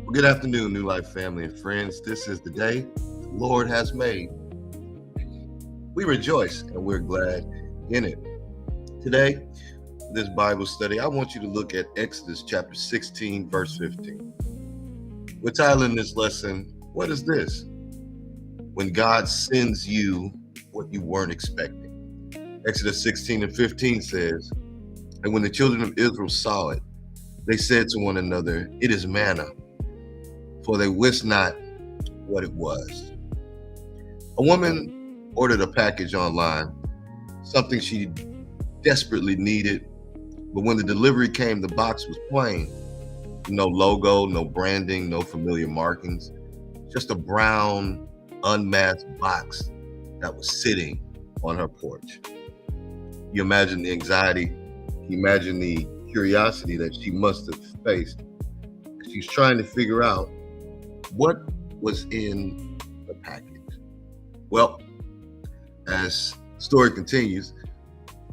Well, good afternoon, New Life family and friends. This is the day the Lord has made. We rejoice and we're glad in it. Today, this Bible study, I want you to look at Exodus chapter 16, verse 15. We're titling this lesson, What is this? When God sends you what you weren't expecting. Exodus 16 and 15 says, And when the children of Israel saw it, they said to one another, It is manna, for they wist not what it was. A woman ordered a package online, something she desperately needed, but when the delivery came, the box was plain. No logo, no branding, no familiar markings, just a brown, unmasked box that was sitting on her porch. You imagine the anxiety, you imagine the curiosity that she must have faced. She's trying to figure out what was in the package. Well, as the story continues,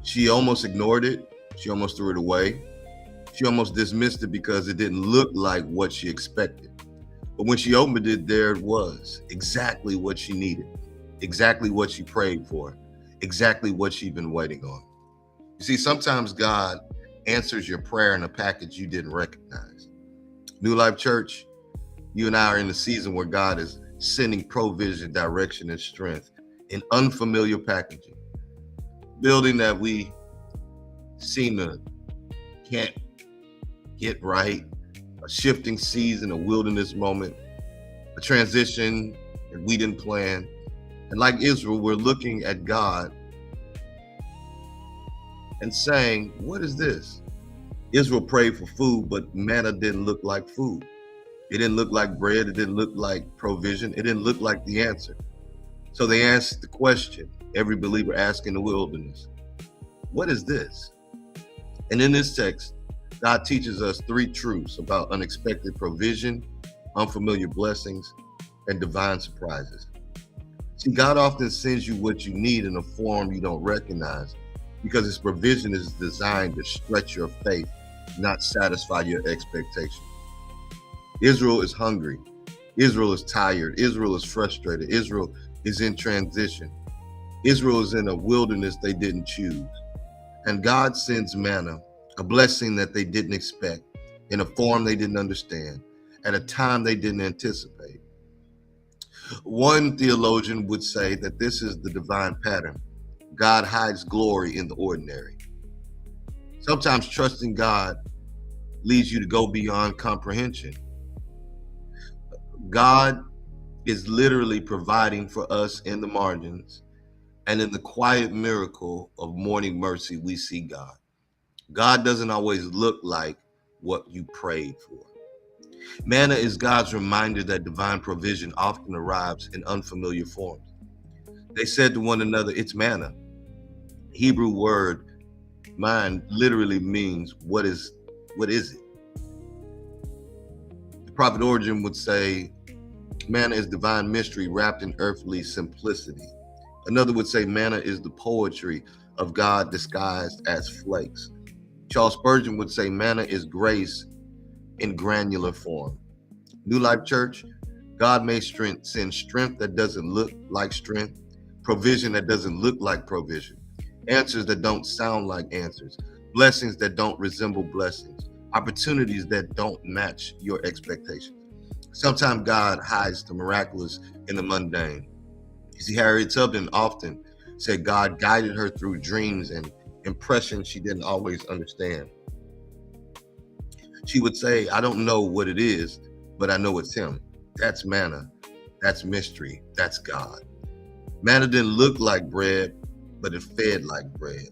she almost ignored it. She almost threw it away. She almost dismissed it because it didn't look like what she expected. But when she opened it, there it was, exactly what she needed, exactly what she prayed for, exactly what she'd been waiting on. You see, sometimes God answers your prayer in a package you didn't recognize. New Life Church, you and I are in a season where God is sending provision, direction, and strength in unfamiliar packaging. Building that we seem to can't get right, a shifting season, a wilderness moment, a transition that we didn't plan. And like Israel, we're looking at God and saying, what is this? Israel prayed for food, but manna didn't look like food. It didn't look like bread. It didn't look like provision. It didn't look like the answer. So they asked the question every believer asks in the wilderness, what is this? And in this text, God teaches us three truths about unexpected provision, unfamiliar blessings, and divine surprises. See, God often sends you what you need in a form you don't recognize because his provision is designed to stretch your faith, not satisfy your expectations. Israel is hungry. Israel is tired. Israel is frustrated. Israel is in transition. Israel is in a wilderness they didn't choose. And God sends manna, a blessing that they didn't expect, in a form they didn't understand, at a time they didn't anticipate. One theologian would say that this is the divine pattern. God hides glory in the ordinary. Sometimes trusting God leads you to go beyond comprehension. God is literally providing for us in the margins, and in the quiet miracle of morning mercy, we see God. God doesn't always look like what you prayed for. Manna is God's reminder that divine provision often arrives in unfamiliar forms. They said to one another, it's manna. Hebrew word man literally means what is it? The prophet Origen would say manna is divine mystery wrapped in earthly simplicity. Another would say manna is the poetry of God disguised as flakes. Charles Spurgeon would say manna is grace in granular form. New Life Church, God may send strength that doesn't look like strength, provision that doesn't look like provision, answers that don't sound like answers, blessings that don't resemble blessings, opportunities that don't match your expectations. Sometimes God hides the miraculous in the mundane. You see, Harriet Tubman often said God guided her through dreams and impressions she didn't always understand. She would say, I don't know what it is, but I know it's him. That's manna. That's mystery. That's God. Manna didn't look like bread, but it fed like bread.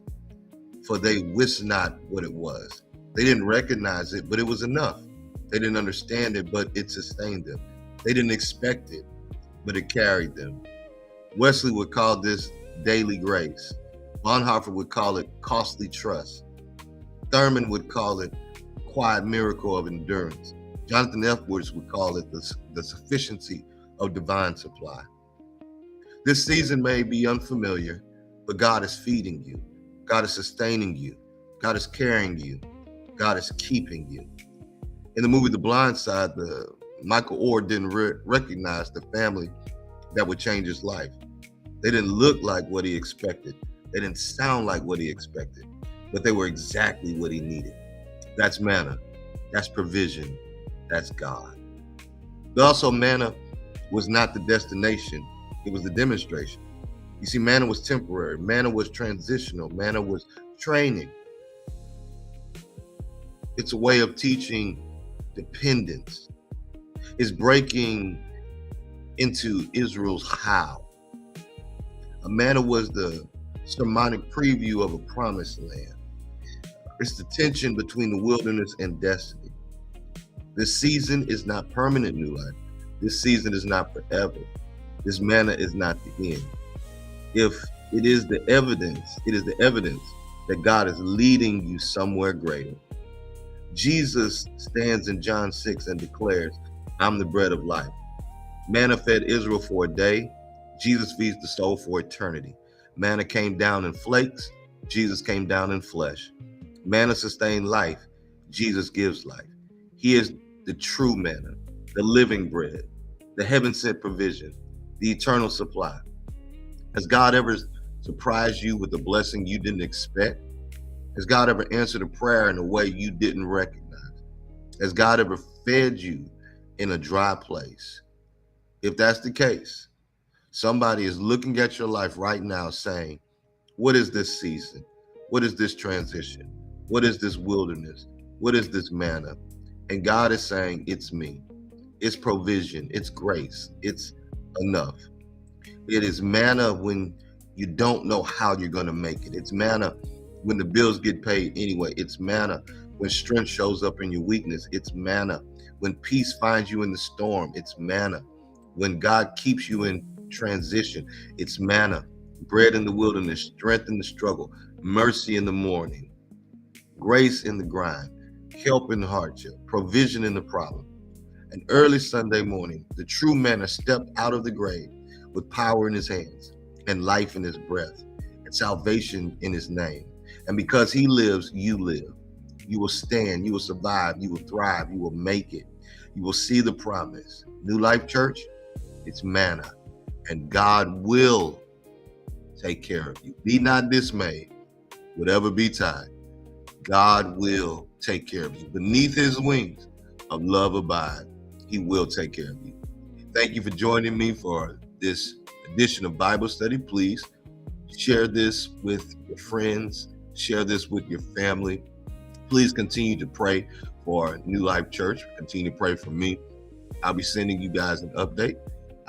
For they wist not what it was. They didn't recognize it, but it was enough. They didn't understand it, but it sustained them. They didn't expect it, but it carried them. Wesley would call this daily grace. Bonhoeffer would call it costly trust. Thurman would call it quiet miracle of endurance. Jonathan Edwards would call it the sufficiency of divine supply. This season may be unfamiliar, but God is feeding you. God is sustaining you. God is carrying you. God is keeping you. In the movie The Blind Side, the Michael Orr didn't recognize the family that would change his life. They didn't look like what he expected. They didn't sound like what he expected, but they were exactly what he needed. That's manna. That's provision. That's God. But also, manna was not the destination. It was the demonstration. You see, manna was temporary. Manna was transitional. Manna was training. It's a way of teaching dependence. It's breaking into Israel's how. Manna was the sermonic preview of a promised land. It's the tension between the wilderness and destiny. This season is not permanent, New Life. This season is not forever. This manna is not the end. If it is the evidence that God is leading you somewhere greater. Jesus stands in John 6 and declares, I'm the bread of life. Manna fed Israel for a day. Jesus feeds the soul for eternity. Manna came down in flakes. Jesus came down in flesh. Manna sustained life. Jesus gives life. He is the true manna, the living bread, the heaven-sent provision, the eternal supply. Has God ever surprised you with a blessing you didn't expect? Has God ever answered a prayer in a way you didn't recognize? Has God ever fed you in a dry place? If that's the case, somebody is looking at your life right now saying, what is this season? What is this transition? What is this wilderness? What is this manna? And God is saying, it's me. It's provision. It's grace. It's enough. It is manna when you don't know how you're going to make it. It's manna when the bills get paid anyway. It's manna when strength shows up in your weakness. It's manna when peace finds you in the storm. It's manna when God keeps you in transition. It's manna. Bread in the wilderness, strength in the struggle, mercy in the morning, grace in the grind, help in the hardship, provision in the problem. An early Sunday morning, the true manna stepped out of the grave with power in his hands and life in his breath and salvation in his name. And because he lives, you live. You will stand, you will survive, you will thrive, you will make it. You will see the promise. New Life Church, it's manna, and God will take care of you. Be not dismayed, whatever betide. God will take care of you. Beneath his wings of love abide, he will take care of you. Thank you for joining me for this edition of Bible study. Please share this with your friends, share this with your family. Please continue to pray for New Life Church. Continue to pray for me. I'll be sending you guys an update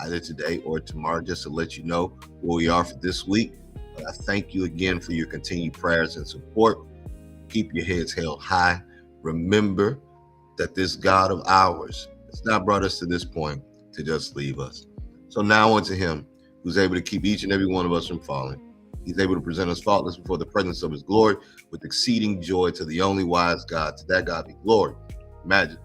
either today or tomorrow just to let you know where we are for this week. But I thank you again for your continued prayers and support. Keep your heads held high. Remember that this God of ours has not brought us to this point to just leave us. So now unto him who's able to keep each and every one of us from falling. He's able to present us faultless before the presence of his glory with exceeding joy. To the only wise God, to that God be glory, majesty,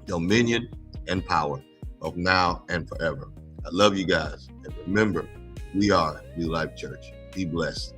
dominion, and power, both now and forever. I love you guys. And remember, we are New Life Church. Be blessed.